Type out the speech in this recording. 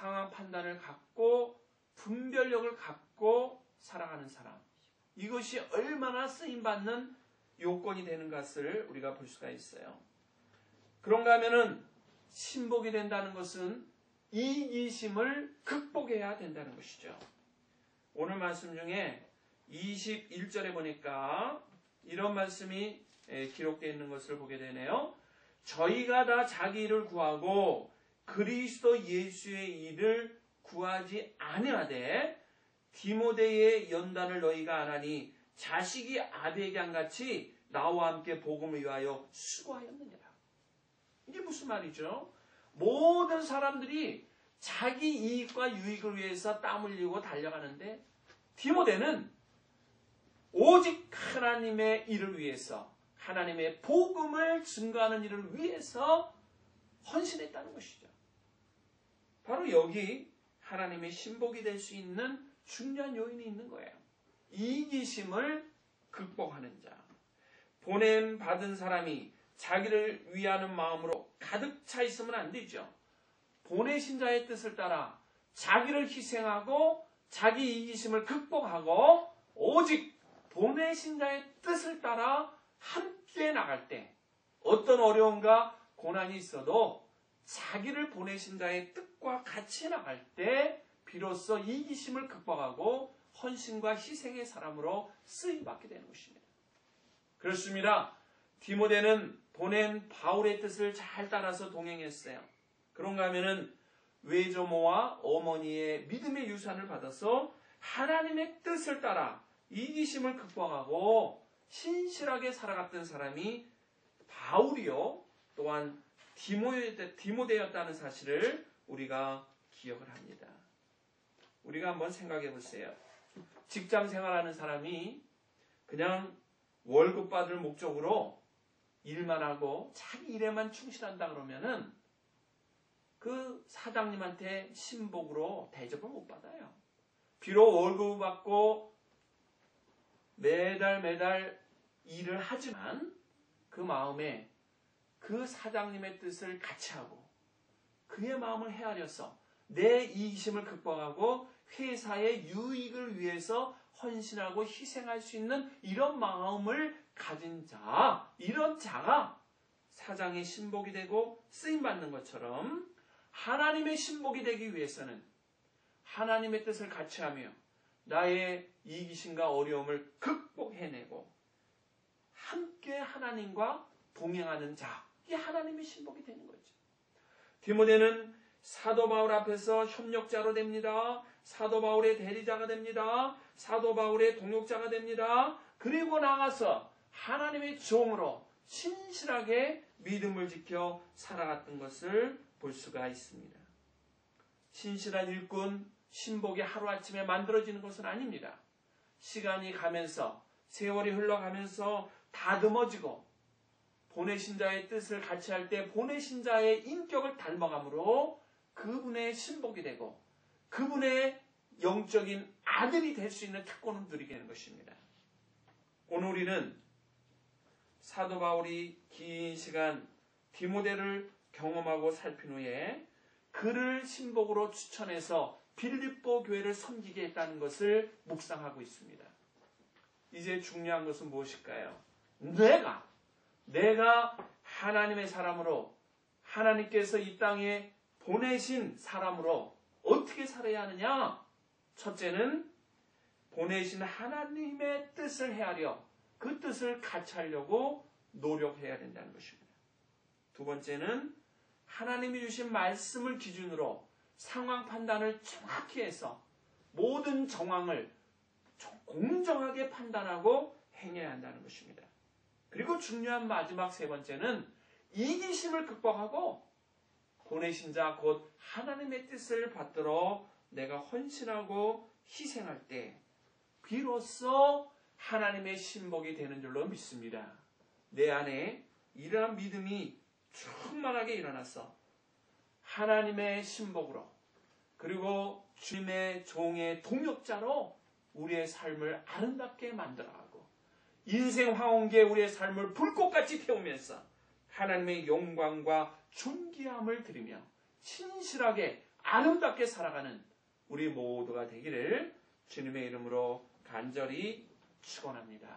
상황 판단을 갖고 분별력을 갖고 살아가는 사람, 이것이 얼마나 쓰임받는 요건이 되는 것을 우리가 볼 수가 있어요. 그런가 하면은 신복이 된다는 것은 이기심을 극복해야 된다는 것이죠. 오늘 말씀 중에 21절에 보니까 이런 말씀이 기록되어 있는 것을 보게 되네요. 저희가 다 자기 일을 구하고 그리스도 예수의 일을 구하지 아니하되 디모데의 연단을 너희가 안 하니 자식이 아비에게 한같이 나와 함께 복음을 위하여 수고하였느니라. 이게 무슨 말이죠? 모든 사람들이 자기 이익과 유익을 위해서 땀 흘리고 달려가는데 디모데는 오직 하나님의 일을 위해서, 하나님의 복음을 증거하는 일을 위해서 헌신했다는 것이죠. 바로 여기 하나님의 신복이 될 수 있는 중요한 요인이 있는 거예요. 이기심을 극복하는 자. 보냄 받은 사람이 자기를 위하는 마음으로 가득 차 있으면 안 되죠. 보내신 자의 뜻을 따라 자기를 희생하고 자기 이기심을 극복하고 오직 보내신 자의 뜻을 따라 함께 나갈 때, 어떤 어려움과 고난이 있어도 자기를 보내신 자의 뜻과 같이 나갈 때 비로소 이기심을 극복하고 헌신과 희생의 사람으로 쓰임받게 되는 것입니다. 그렇습니다. 디모데는 보낸 바울의 뜻을 잘 따라서 동행했어요. 그런가 하면은 외조모와 어머니의 믿음의 유산을 받아서 하나님의 뜻을 따라 이기심을 극복하고 신실하게 살아갔던 사람이 바울이요, 또한 디모데였다는 사실을 우리가 기억을 합니다. 우리가 한번 생각해 보세요. 직장 생활하는 사람이 그냥 월급 받을 목적으로 일만 하고 자기 일에만 충실한다 그러면은 그 사장님한테 신복으로 대접을 못 받아요. 비록 월급을 받고 매달 일을 하지만 그 마음에 그 사장님의 뜻을 같이 하고 그의 마음을 헤아려서 내 이기심을 극복하고 회사의 유익을 위해서 헌신하고 희생할 수 있는 이런 마음을 가진 자, 이런 자가 사장의 신복이 되고 쓰임받는 것처럼 하나님의 신복이 되기 위해서는 하나님의 뜻을 같이 하며 나의 이기심과 어려움을 극복해내고 함께 하나님과 동행하는 자, 이게 하나님의 신복이 되는 거죠. 디모데는 사도 바울 앞에서 협력자로 됩니다. 사도 바울의 대리자가 됩니다. 사도 바울의 동역자가 됩니다. 그리고 나가서 하나님의 종으로 신실하게 믿음을 지켜 살아갔던 것을 볼 수가 있습니다. 신실한 일꾼, 신복이 하루아침에 만들어지는 것은 아닙니다. 시간이 가면서, 세월이 흘러가면서 다듬어지고 보내신 자의 뜻을 같이 할 때 보내신 자의 인격을 닮아감으로 그분의 신복이 되고 그분의 영적인 아들이 될 수 있는 특권을 누리게 되는 것입니다. 오늘 우리는 사도 바울이 긴 시간 디모데를 경험하고 살핀 후에 그를 신복으로 추천해서 빌립보 교회를 섬기게 했다는 것을 묵상하고 있습니다. 이제 중요한 것은 무엇일까요? 내가 하나님의 사람으로, 하나님께서 이 땅에 보내신 사람으로 어떻게 살아야 하느냐? 첫째는 보내신 하나님의 뜻을 헤아려 그 뜻을 같이 하려고 노력해야 된다는 것입니다. 두 번째는 하나님이 주신 말씀을 기준으로 상황 판단을 정확히 해서 모든 정황을 공정하게 판단하고 행해야 한다는 것입니다. 그리고 중요한 마지막 세 번째는 이기심을 극복하고 보내신 자 곧 하나님의 뜻을 받들어 내가 헌신하고 희생할 때 비로소 하나님의 신복이 되는 줄로 믿습니다. 내 안에 이러한 믿음이 충만하게 일어나서 하나님의 신복으로 그리고 주님의 종의 동역자로 우리의 삶을 아름답게 만들어가고 인생 황혼기에 우리의 삶을 불꽃같이 태우면서 하나님의 영광과 존귀함을 드리며 신실하게 아름답게 살아가는 우리 모두가 되기를 주님의 이름으로 간절히 축원합니다.